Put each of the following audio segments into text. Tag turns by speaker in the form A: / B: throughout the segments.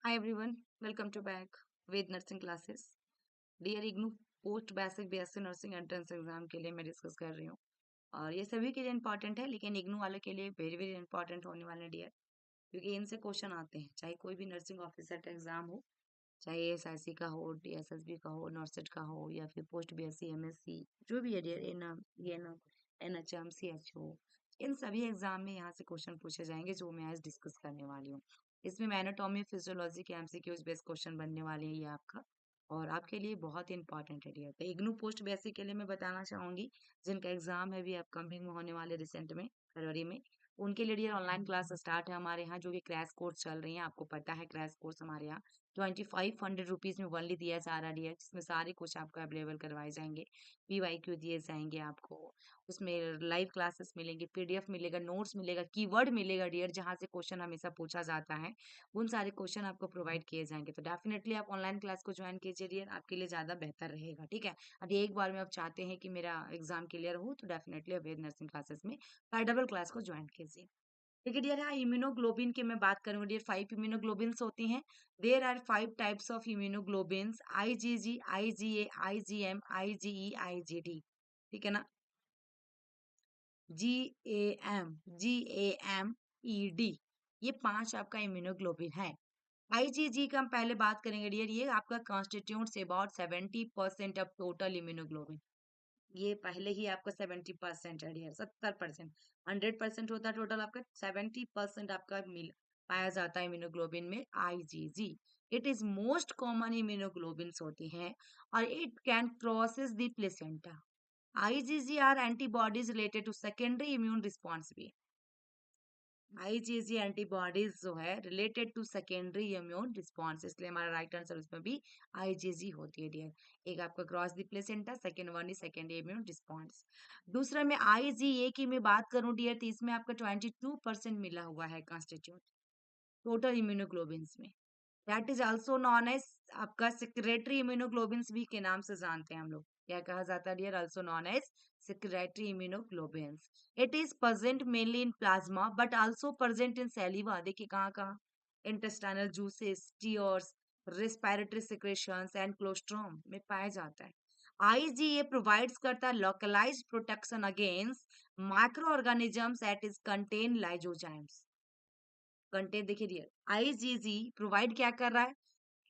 A: Hi everyone, welcome to back with nursing classes. Dear IGNOU post basic BSc nursing entrance exam के लिए मैं discuss कर रही हूँ और ये सभी के लिए इम्पॉर्टेंट है लेकिन इग्नू वालों के लिए वेरी वेरी इंपॉर्टेंट होने वाले हैं डियर, क्योंकि इनसे क्वेश्चन आते हैं चाहे कोई भी नर्सिंग ऑफिसर का एग्जाम हो, चाहे एएसआईसी का हो, डीएसएसबी का हो, नॉर्सेट का हो या फिर पोस्ट बीएससी एमएससी जो भी है डियर, एनएम एनएचएम सीएचओ, इन सभी एग्जाम में यहाँ से क्वेश्चन पूछे जाएंगे जो मैं आज डिस्कस करने वाली हूँ। इसमें एनाटॉमी फिजियोलॉजी के एमसीक्यूज बेस्ड क्वेश्चन बनने वाले हैं ये आपका, और आपके लिए बहुत ही इंपॉर्टेंट है डियर। तो इग्नू पोस्ट बेसिक के लिए मैं बताना चाहूंगी जिनका एग्जाम है भी अपकमिंग में होने वाले रिसेंट में फरवरी में, उनके लिए डियर ऑनलाइन क्लास स्टार्ट है हमारे यहाँ, जो कि क्रैश कोर्स चल रही है। आपको पता है क्रैश कोर्स हमारे यहाँ 2500 रुपीज में वनली दिया जा रहा है, जिसमें सारे कुछ आपको अवेलेबल करवाए जाएंगे, पीवाईक्यू दिए जाएंगे आपको, उसमें लाइव क्लासेस मिलेंगे, पीडीएफ मिलेगा, नोट्स मिलेगा, कीवर्ड मिलेगा डियर, जहाँ से क्वेश्चन हमेशा पूछा जाता है उन सारे क्वेश्चन आपको प्रोवाइड किए जाएंगे। तो डेफिनेटली आप ऑनलाइन क्लास को ज्वाइन कीजिए डियर, आपके लिए ज़्यादा बेहतर रहेगा। ठीक है, अगर एक बार में आप चाहते हैं कि मेरा एग्जाम क्लियर हो तो डेफिनेटली अवेद नर्सिंग क्लासेस में डबल क्लास को ज्वाइन कीजिए। ठीक है डियर, हाँ इम्यूनोग्लोबिन की मैं बात करूंगी डियर, 5 इम्यूनोग्लोबिन्स होती हैं। There are 5 types of immunoglobins, IgG, IgA, IgM, IgE, IgD. ठीक है ना, GAM, GAMED, ये 5 आपका इम्यूनोग्लोबिन है। आईजीजी का हम पहले बात करेंगे डियर, ये आपका constitutes about 70% of total immunoglobulin. ये पहले ही आपका 70% है डियर, 70%। 100% होता है टोटल, आपका 70% आपका मिल पाया जाता है इम्यूनोग्लोबिन में IgG. It is most common immunoglobin होती हैं और it can process the placenta. IgG are antibodies related to secondary immune response भी। आईजीजी एंटीबॉडीज जो है related to secondary immune response, इसलिए हमारा राइट आंसर उसमें भी आईजीजी होती है डियर। एक आपका cross the placenta, second one is secondary immune response. दूसरा में आईजीए की मैं बात करूं डियर, तो इसमें आपका 22% मिला हुआ है कॉन्स्टिट्यूट टोटल इम्यूनोग्लोबिन्स में। That is also non as आपका सेक्रेटरी इम्यूनोग्लोबिन्स भी के नाम से जानते हैं हम लोग। क्या कहा जाता है dear? Also non as secretory immunoglobulins. It is present mainly in plasma but also present in saliva. देखिए कहाँ कहाँ, intestinal juices, tears, respiratory secretions and colostrum में पाया जाता है। आईजीए प्रोवाइड्स करता है localized protection against micro organisms it is contain lysozymes. Content देखिए डियर, आईजीजी प्रोवाइड क्या कर रहा है?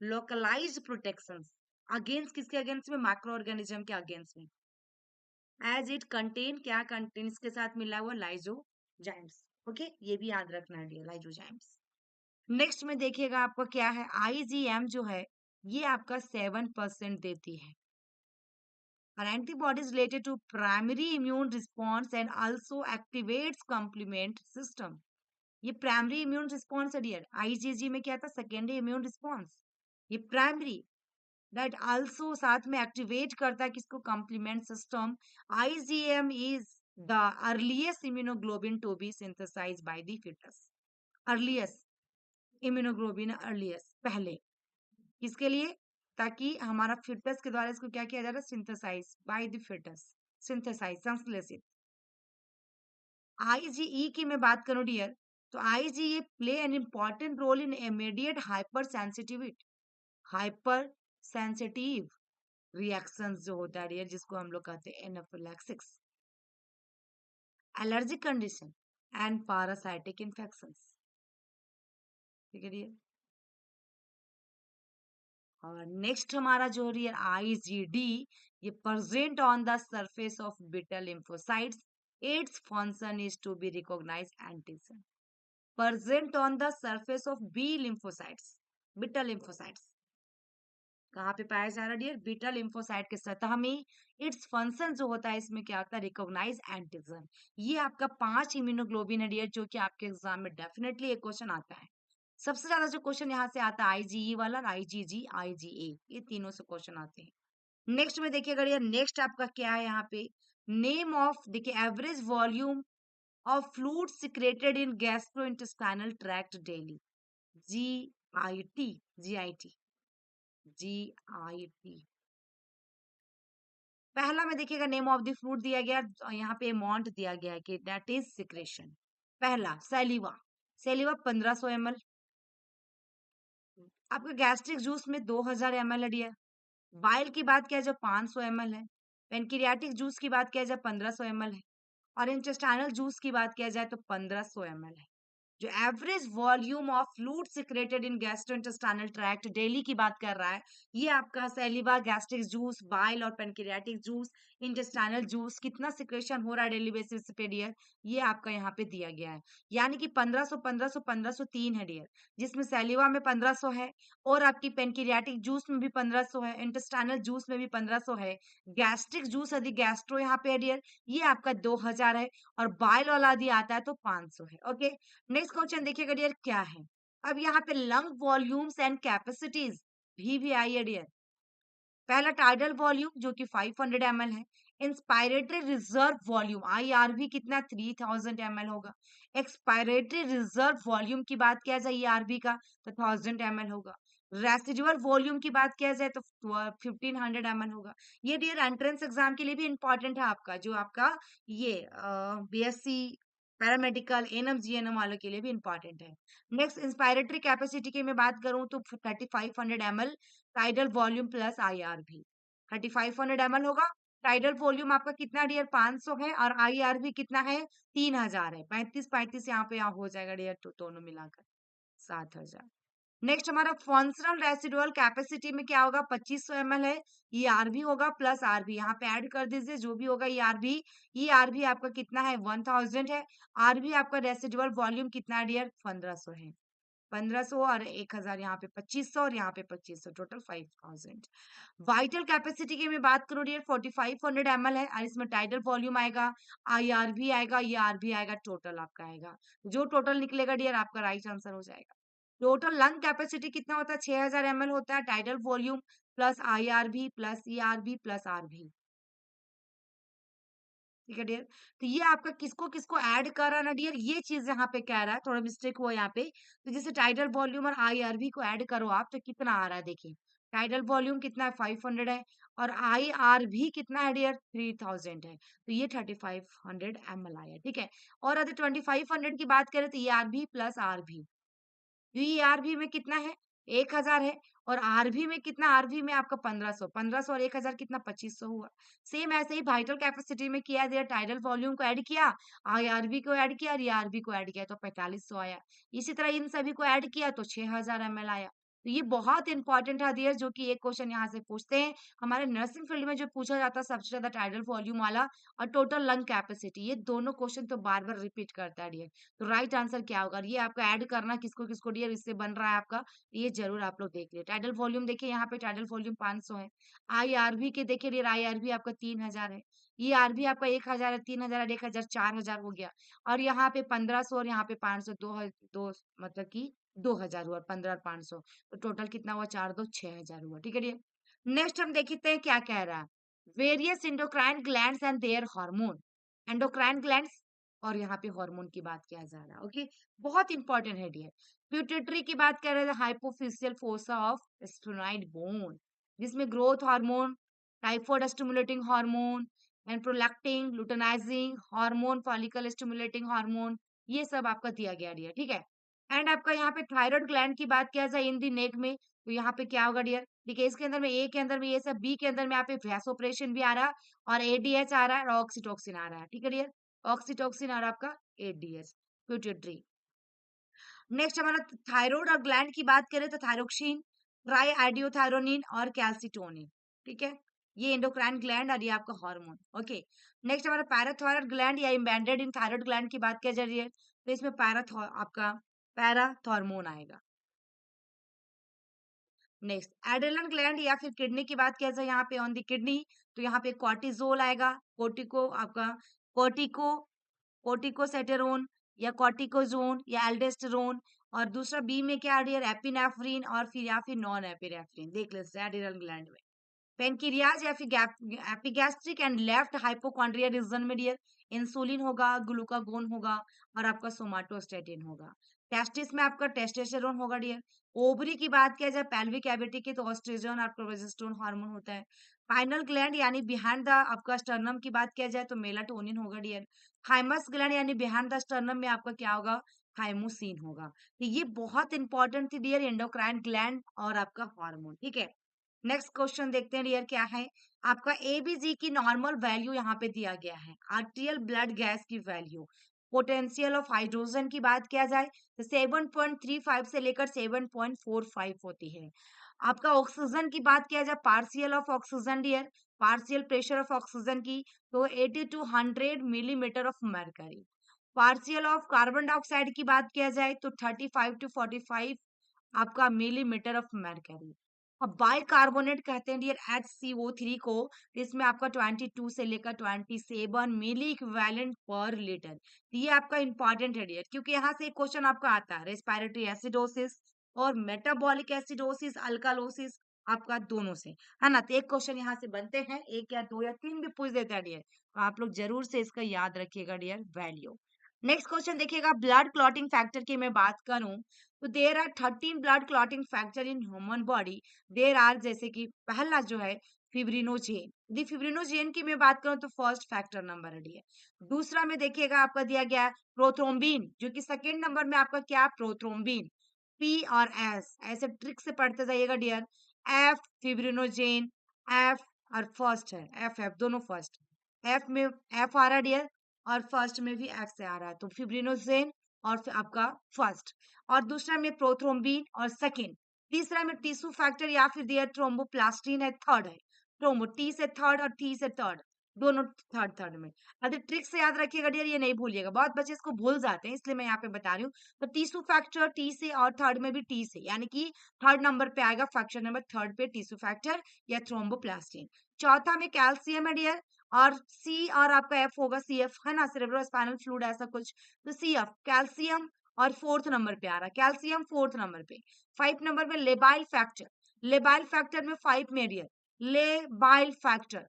A: लोकलाइज्ड प्रोटेक्शन अगेंस्ट, किसके अगेंस्ट में? माइक्रो ऑर्गेनिज्म के अगेंस्ट में। एज इट कंटेन, क्या कंटेन इसके साथ मिला हुआ? लाइजोजाइम्स। ओके, ये भी याद रखना है डियर, लाइजोजाइम्स। नेक्स्ट में देखिएगा आपका क्या है, आईजीएम जो है ये आपका 7% देती है और antibodies related to primary immune response and also activates complement system. ये प्राइमरी इम्यून रिस्पॉन्स है डियर, आईजीजी में क्या था? Secondary immune response. ये प्राइमरी, दैट आल्सो साथ में एक्टिवेट करता है किसको? Complement system. IgM is the earliest immunoglobin to be synthesized by the foetus. Earliest immunoglobin, earliest पहले, किसके लिए? ताकि हमारा फीटस के द्वारा इसको क्या किया जा रहा है? Synthesize by the foetus, synthesize, संश्लेषित। आईजीई की मैं बात करूं डियर, तो IgE play an important role in immediate hypersensitivity, hypersensitive reactions जो होता है डियर, जिसको हम लोग कहते हैं anaphylaxis, allergic condition and parasitic infections. ठीक है डियर, और नेक्स्ट हमारा जो डियर आईजीडी, ये present on the surface of beta lymphocytes, its function is to be recognize antigen. Present on the surface of B lymphocytes, beta lymphocytes कहाँ पे पाया जा रहा है डियर? बीटा लिम्फोसाइट के सतह में। इट्स फंक्शन जो होता है इसमें क्या होता है? Recognize antigen. ये आपका 5 इम्यूनोग्लोबिन है डियर, जो कि आपके एग्जाम में डेफिनेटली एक क्वेश्चन आता है। सबसे ज्यादा जो क्वेश्चन यहाँ से आता है आईजीई वाला, आईजीजी, आईजीए, ये तीनों से क्वेश्चन आते हैं। नेक्स्ट में देखिएगा डियर, नेक्स्ट आपका क्या है यहाँ पे? नेम ऑफ, देखिए, average volume of fluid secreted in gastrointestinal tract daily. GIT, GIT, GIT. पहला में देखिएगा नेम ऑफ द फ्रूट दिया गया और यहाँ पे अमाउंट दिया गया है कि दैट इज सिक्रेशन। पहला सैलिवा, सैलिवा 1500 ml, आपका गैस्ट्रिक जूस में 2000 ml है डियर। बाइल की बात किया जाए 500 ml है। पेनक्रियाटिक जूस की बात किया जाए 1500 ml है। और इंटेस्टाइनल जूस की बात किया जाए तो 1500 ml है। जो average volume of fluid secreted in gastrointestinal tract daily की बात कर रहा है, ये आपका सैलिवा, गैस्ट्रिक जूस, बाइल और पेनक्रियाटिक जूस, इंटेस्टाइनल जूस कितना सिक्रेशन हो रहा है डेली बेसिस पे डियर, ये आपका यहाँ पे दिया गया है। यानी कि 1500 1500 1503 है डियर, जिसमें सैलिवा में 1500 है और आपकी पेनक्रियाटिक जूस में भी 1500 है, इंटेस्टाइनल जूस में भी 1500 है, गैस्ट्रिक जूस यदि गैस्ट्रो यहाँ पे है डियर, ये आपका 2000 है और बाइल वाला यदि आता है तो 500 है। ओके, नेक्स्ट क्वेश्चन देखिएगा डियर क्या है। अब यहाँ पे लंग वॉल्यूम्स एंड कैपेसिटीज भी आई है डियर। पहला टाइडल वॉल्यूम जो कि 500 ml है। इंस्पायरेटरी रिजर्व वॉल्यूम IRV कितना 3000 ml होगा। एक्सपायरेटरी रिजर्व वॉल्यूम की बात किया जाए ERV का तो 1000 ml होगा। रेसिडुअल वॉल्यूम की बात किया जाए तो 1500 ml होगा। ये डियर एंट्रेंस एग्जाम के लिए भी इंपॉर्टेंट है आपका, जो आपका ये BSc पैरामेडिकल एनएम जीएनएम वालों के लिए भी इंपॉर्टेंट है। नेक्स्ट इंस्पायरेटरी कैपेसिटी की मैं बात करूं तो 3500 ml tidal volume plus IRV 3500 ml होगा। टाइडल वॉल्यूम आपका कितना डियर 500 है और IRV कितना है 3000 है। 35 यहाँ पे यहाँ हो जाएगा डियर, तो दोनों मिलाकर 7000। नेक्स्ट हमारा फंक्शनल रेसिडुअल कैपेसिटी में क्या होगा 2500 ml है। ये आरबी होगा प्लस आरबी यहाँ पे ऐड कर दीजिए जो भी होगा ये आरबी आपका कितना है 1000 है। आरबी आपका रेसिडुअल वॉल्यूम कितना है डियर 1500 है। 1500 और 1000 यहाँ पे 2500 और यहाँ पे 2500 टोटल 5000। वाइटल कैपेसिटी की मैं बात करूँ डियर 4500 ml है और इसमें टाइडल वॉल्यूम आएगा, IRV आएगा, ये आरबी आएगा, टोटल आपका आएगा। जो टोटल निकलेगा डियर आपका राइट आंसर हो जाएगा। टोटल लंग कैपेसिटी कितना होता है 6000 ml होता है। Tidal volume plus IRV plus ERV plus RV, ठीक है डियर। तो ये आपका किसको किसको ऐड कर रहा है ना डियर, ये चीज यहाँ पे कह रहा है, थोड़ा मिस्टेक हुआ यहाँ पे। तो जैसे टाइडल वॉल्यूम और IRV को ऐड करो आप तो कितना आ रहा है देखिए। टाइडल वॉल्यूम कितना है 500 है और IRV कितना है डियर 3000 है, तो ये 3500 ml आया, ठीक है। और अगर 2500 की बात करें तो ये RV प्लस RV, यूईआरवी में कितना है 1000 है और आरवी में कितना, आरवी में आपका 1500, 1500 और 1000 कितना 2500 हुआ। सेम ऐसे ही वाइटल कैपेसिटी में किया दिया, टाइडल वॉल्यूम को ऐड किया, आईआरवी को ऐड किया और ईआरवी को ऐड किया तो 4500 आया। इसी तरह इन सभी को ऐड किया तो 6000 ml आया। तो ये बहुत इंपॉर्टेंट है डियर, जो कि एक क्वेश्चन यहाँ से पूछते हैं हमारे नर्सिंग फील्ड में, जो पूछा जाता है सबसे ज्यादा टाइडल वॉल्यूम वाला और टोटल लंग कैपेसिटी, ये दोनों क्वेश्चन तो बार बार रिपीट करता है डियर। तो राइट आंसर क्या होगा, ये आपका ऐड करना किसको किसको डियर, इससे बन रहा है आपका, ये जरूर आप लोग देख लिए। टाइडल वॉल्यूम देखिए यहाँ पे टाइडल वॉल्यूम 500 है। IRV के देखिए डियर, IRV आपका 3000 है। ये आरबी आपका 1000 है, 3000 है, 1000 4000 हो गया। और यहाँ पे 1500 और यहाँ पे 500, दो मतलब कि 2000 हुआ, 15 और 500 तो टोटल कितना हुआ 4 2 6000 हुआ, ठीक है डियर। नेक्स्ट हम देखते हैं क्या कह रहा है। Various endocrine glands and their hormone, endocrine glands और यहाँ पे हार्मोन की बात किया जा रहा है। ओके, बहुत इंपॉर्टेंट है डियर। प्यूटेटरी की बात कर रहे हैं, hypophyseal fossa of sphenoid bone, जिसमें growth hormone, thyroid stimulating hormone and prolactin, luteinizing hormone, follicle stimulating hormone, ये सब आपका दिया गया डियर, ठीक है। एंड आपका यहाँ पे थायराइड ग्लैंड की बात किया जाए इन दी नेक में तो यहाँ पे क्या होगा डियर, ठीक है। इसके अंदर में ए के अंदर में ये सब, बी के अंदर में यहाँ पे वैसोप्रेशन भी आ रहा है और ADH आ रहा है और ऑक्सीटोक्सिन आ रहा है, ठीक है डियर। ऑक्सीटोक्सिन और आपका ADH, प्यूटेटरी। नेक्स्ट हमारा थायराइड और ग्लैंड की बात करें तो थायरोक्सिन, ट्राई आइडियोथायरोनिन और कैल्सिटोनिन, ठीक है। ये एंडोक्राइन ग्लैंड और ये आपका हार्मोन। ओके, नेक्स्ट हमारा पैराथायरॉयड ग्लैंड या एम्बेडेड इन थायराइड ग्लैंड की बात किया जा रही है तो इसमें आपका पैराथॉर्मोन आएगा। नेक्स्ट एड्रेनल ग्लैंड या फिर किडनी की बात किया जाए यहाँ पे ऑन द किडनी तो यहाँ पे कॉर्टिजोल आएगा, कोर्टिको आपका कोर्टिको कोर्टिकोसेटेरोन या कॉर्टिकोजोन या एल्डेस्टेरोन। और दूसरा बी में क्या आ रही है एपिनेफ्रिन और फिर या फिर नॉन एपिनेफ्रिन, देख लेते हैं एड्रेनल ग्लैंड में। पेनक्रियाज या फिर epigastric and left hypochondria region में डियर इंसुलिन होगा, ग्लूकागोन होगा और आपका सोमाटोस्टेटिन होगा। टेस्टिस में आपका टेस्टोस्टेरोन होगा डियर। ओवरी की बात किया जाए पेल्विक कैविटी की तो ऑस्ट्रोजन और प्रोजेस्टेरोन हार्मोन होता है। पाइनल ग्लैंड यानी बिहाइंड द आपका स्टर्नम की बात किया जाए तो मेलाटोनिन होगा डियर। थाइमस ग्लैंड यानी बिहाइंड द स्टर्नम में आपका क्या होगा थाइमोसिन होगा। तो ये बहुत इंपॉर्टेंट थी डियर, एंडोक्राइन ग्लैंड और आपका हार्मोन, ठीक है। नेक्स्ट क्वेश्चन देखते हैं डियर क्या है। आपका एबीजी की नॉर्मल वैल्यू यहाँ पे दिया गया है, आर्टियल ब्लड गैस की वैल्यू। पोटेंशियल ऑफ हाइड्रोजन की बात किया जाए तो 7.35 से लेकर 7.45 होती है। आपका ऑक्सीजन की बात किया जाए, partial of oxygen dear, partial pressure of oxygen की तो 80 to 100 millimetre of mercury. Partial of carbon dioxide की बात किया जाए तो 35 टू 45 आपका मिलीमीटर ऑफ मरकरी। अब बाइकार्बोनेट कहते हैं डियर HCO3 को, तो इसमें आपका 22 से लेकर 27 मिली इक्विवेलेंट पर लीटर। तो ये आपका इंपॉर्टेंट है डियर, क्योंकि यहाँ से एक क्वेश्चन आपका आता है रेस्पिरेटरी एसिडोसिस और मेटाबॉलिक एसिडोसिस अल्कालोसिस, आपका दोनों से, है ना। तो एक क्वेश्चन यहाँ से बनते हैं, एक या दो या तीन भी पूछ देता है डियर, तो आप लोग जरूर से इसका याद रखिएगा डियर वैल्यू। नेक्स्ट क्वेश्चन देखिएगा, ब्लड क्लॉटिंग फैक्टर की मैं बात करूं तो there are 13 blood clotting factor in human body. There are जैसे कि पहला जो है फिब्रिनोजेन, यदि फिब्रिनोजेन की मैं बात करूं तो फर्स्ट फैक्टर नंबर है। दूसरा में देखिएगा आपका दिया गया है प्रोथ्रोम्बिन, जो कि सेकेंड नंबर में आपका क्या प्रोथ्रोम्बिन। पी और एस ऐसे ट्रिक से पढ़ते जाइएगा डियर। एफ फिब्रिनोजेन, एफ और फर्स्ट है, एफ एफ दोनों फर्स्ट, एफ में एफ आ रहा है डियर और फर्स्ट में भी एफ से आ रहा है, तो फिब्रिनोजेन और फिर आपका फर्स्ट, और दूसरा में प्रोथ्रोम्बिन और सेकेंड, तीसरा में टिश्यू फैक्टर या फिर दिया थ्रोम्बोप्लास्टिन है, थर्ड है थ्रोम्बो, टी से थर्ड और टी से थर्ड, दोनों थर्ड थर्ड में। अगर ट्रिक से याद रखिएगा डियर, ये नहीं भूलिएगा, बहुत बच्चे इसको भूल जाते हैं इसलिए मैं यहाँ पे बता रही हूँ। तो टिश्यू फैक्टर टी से और थर्ड में भी टी से, यानी कि थर्ड नंबर पे आएगा फैक्टर नंबर थर्ड पे टिश्यू फैक्टर या थ्रोम्बोप्लास्टिन। चौथा में कैल्शियम है डियर, और सी और आपका एफ होगा, सी एफ है ना, सेरेब्रोस्पाइनल फ्लूइड ऐसा कुछ, तो सी एफ कैल्शियम, और फोर्थ नंबर पे आ रहा है कैल्शियम फोर्थ नंबर पे। 5 नंबर में लेबाइल फैक्टर, लेबाइल फैक्टर में 5 में dear, labile factor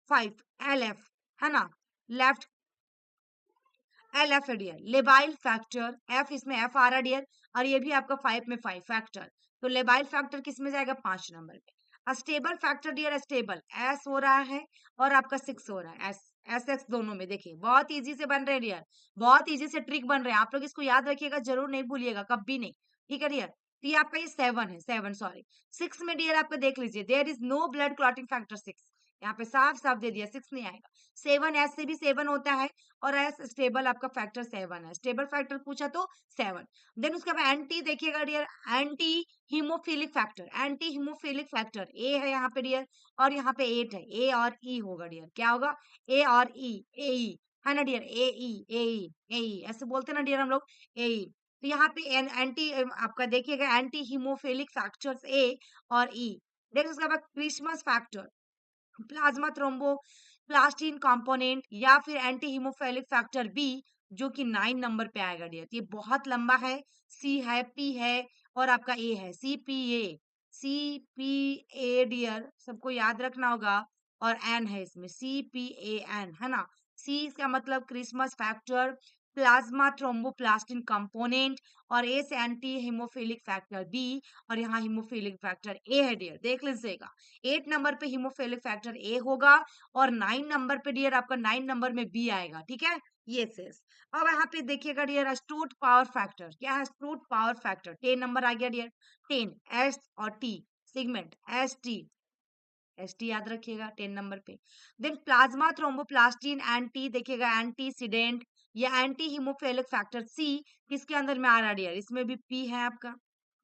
A: 5 L F, है ना, लेफ्ट एल एफ है डियर, लेबाइल फैक्टर एफ, इसमें एफ आ रहा है डियर, और ये भी आपका 5 में 5 फैक्टर, तो लेबाइल फैक्टर किस में जाएगा 5 नंबर पे। Stable factor dear, stable S हो रहा है और आपका 6 हो रहा है, एस एस एक्स दोनों में। देखिए बहुत इजी से बन रहे हैं डियर, बहुत इजी से ट्रिक बन रहे हैं, आप लोग इसको याद रखिएगा, जरूर नहीं भूलिएगा कभी नहीं, ठीक है डियर। तो ये आपका ये 7 है, 7 सॉरी। 6 में डियर आपका देख लीजिए, there is no blood clotting factor 6, यहाँ पे साफ साफ दे दिया 6 नहीं आएगा। 7 एस से भी 7 होता है, और एस स्टेबल आपका फैक्टर 7 है, स्टेबल फैक्टर पूछा तो 7। देन उसके बाद एंटी देखिएगा डियर, anti haemophilic factor, anti haemophilic factor A है यहाँ पे डियर, और यहाँ पे 8 है, ए और ई होगा डियर, क्या होगा ए और ई, ए ई है ना डियर, ए ई ए ई ए ई ऐसे बोलते हैं ना डियर हम लोग, ए ई। तो यहाँ पे एंटी आपका देखिएगा एंटी हीमोफिलिक फैक्टर्स ए और ई। देन उसके बाद Christmas factor, plasma thromboplastin component, या फिर एंटी हीमोफिलिक फैक्टर बी, जो कि 9 नंबर पे आएगा डियर। ये बहुत लंबा है, सी है, पी है और आपका ए है, C P A, C P A dear सबको याद रखना होगा, और एन है इसमें, सी पी ए एन है ना। सी का मतलब Christmas factor, plasma thromboplastin component, और ए से एंटी हीमोफिलिक फैक्टर बी, और यहाँ हीमोफिलिक फैक्टर ए है डियर, देख लीजिएगा। 8 नंबर पे हीमोफिलिक फैक्टर ए होगा, और 9 नंबर पे डियर आपका 9 नंबर में बी आएगा, ठीक है। ये सेस अब यहाँ पे देखिएगा डियर, अस्टूट पावर फैक्टर क्या है, अस्टूट पावर फैक्टर 10 नंबर आ गया डियर, 10 एस और T segment S T, S T याद रखिएगा 10 नंबर पे। देन प्लाज्मा थ्रोम्बोप्लास्टिन एंटी देखिएगा, एंटीसीडेंट या एंटी हीमोफिलिक फैक्टर सी किसके अंदर में आ रहा है डियर, इसमें भी पी है आपका,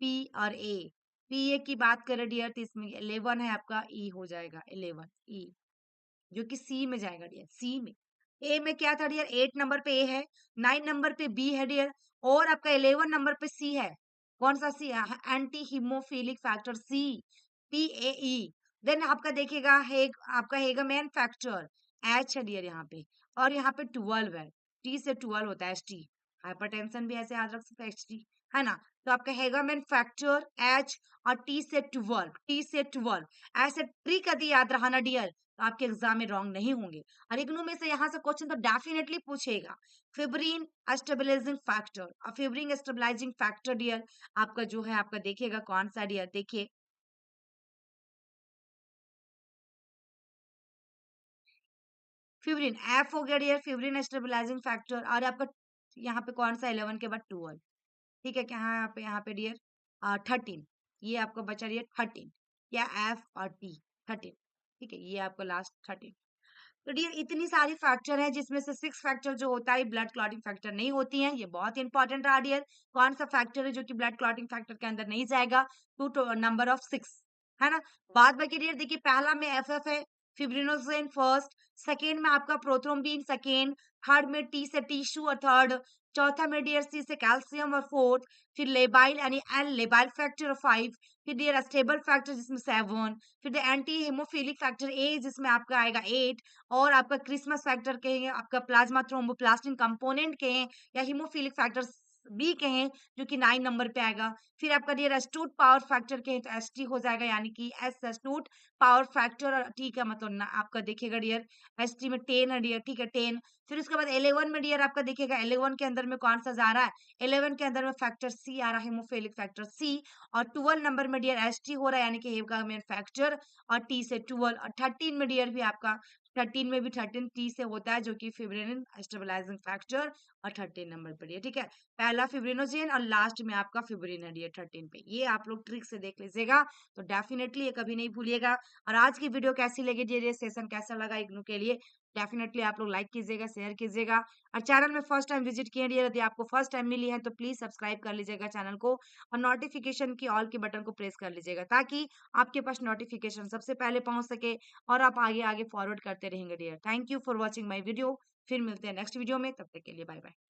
A: पी और ए। पी ए की बात करें डियर तो इसमें 11 है आपका, ई हो जाएगा 11 ई, जो कि सी में जाएगा डियर, सी में। ए में क्या था डियर, 8 नंबर पे ए है, 9 नंबर पे बी है डियर, और आपका 11 नंबर पे सी है, कौन सा C, anti haemophilic factor C, P A E. Then आपका देखिएगा आपका हेगामैन फैक्टर एच है डियर यहाँ पे, और यहाँ पे 12 है, टी से 12 होता है, एच टी, हाइपरटेंशन भी ऐसे याद रख सकते हैं, एच टी है ना। तो आपका हेगामैन फैक्टर एच और टी से 12, टी से 12 ऐसे ट्रिक यदि याद रहा ना डियर, तो आपके एग्जाम में रॉन्ग नहीं होंगे, और इग्नू में से यहाँ से क्वेश्चन तो डेफिनेटली पूछेगा। फिब्रिन स्टेबलाइजिंग फैक्टर, और फिब्रिन स्टेबलाइजिंग फैक्टर डियर आपका जो है, आपका देखिएगा कौन सा डियर, देखिए फिब्रिन एफ हो गया डियर, फिब्रिन स्टेबलाइजिंग फैक्टर, और आपका यहाँ पे कौन सा 11 के बाद 12, ठीक है, क्या यहाँ पे डियर 13, ये आपका बचा डियर 13, या एफ और टी 13, ठीक है, ये आपका लास्ट 13। तो डियर इतनी सारी फैक्टर है जिसमें से 6 फैक्टर जो होता है ब्लड क्लॉटिंग फैक्टर नहीं होती है, ये बहुत इंपॉर्टेंट रहा डियर। कौन सा फैक्टर है जो कि ब्लड क्लॉटिंग फैक्टर के अंदर नहीं जाएगा? टू नंबर ऑफ 6, है ना। बाद बाकी डियर देखिए, पहला में एफ है, फिब्रिनोजेन फर्स्ट, सेकेंड में आपका प्रोथ्रोम्बिन सेकेंड, थर्ड में टी से टिश्यू और थर्ड, चौथा में डियर सी से कैल्शियम और फोर्थ, फिर लेबाइल यानी एल लेबाइल फैक्टर 5, फिर डियर स्टेबल फैक्टर जिसमें 7, फिर द एंटी हेमोफिलिक फैक्टर ए जिसमें आपका आएगा 8, और आपका क्रिसमस फैक्टर कहेंगे, आपका प्लाज्मा थ्रोम्बोप्लास्टिन कंपोनेंट कहें या हीमोफिलिक फैक्टर बी कहें, जो कि 9 नंबर पे आएगा। फिर आपका डियर एस्टूट पावर फैक्टर कहें तो एस टी हो जाएगा, यानी कि एस एस्टूट पावर फैक्टर, और टी का मतलब ना आपका देखिएगा डियर एस टी में 10 है डियर, ठीक है 10। फिर उसके बाद 11 में डियर आपका देखिएगा 11 के अंदर में कौन सा जा रहा है? 11 के अंदर में फैक्टर सी आ रहा है, हेमोफिलिक फैक्टर सी। और 12 नंबर में डियर एस टी हो रहा है, यानी कि हेमोग्लोबिन फैक्टर, और टी से 12। और 13 में डियर भी आपका 13 में भी 13 टी से होता है, जो कि फिब्रिन स्टेबलाइजिंग फैक्टर, और 13 नंबर पर ये, ठीक है। पहला फिब्रिनोजेन और लास्ट में आपका फिब्रिन है डियर 13 पे। ये आप लोग ट्रिक से देख लीजिएगा, तो डेफिनेटली ये कभी नहीं भूलिएगा। और आज की वीडियो कैसी लगी डियर, ये सेशन कैसा लगा इग्नू के लिए, डेफिनेटली आप लोग लाइक कीजिएगा, शेयर कीजिएगा। और चैनल में फर्स्ट टाइम विजिट किए डियर, यदि आपको फर्स्ट टाइम मिली है तो प्लीज सब्सक्राइब कर लीजिएगा चैनल को, और नोटिफिकेशन की ऑल के बटन को प्रेस कर लीजिएगा, ताकि आपके पास नोटिफिकेशन सबसे पहले पहुंच सके और आप आगे आगे फॉरवर्ड करते रहेंगे dear. Thank you for watching my video. फिर मिलते हैं नेक्स्ट वीडियो में, तब तक के लिए बाय बाय।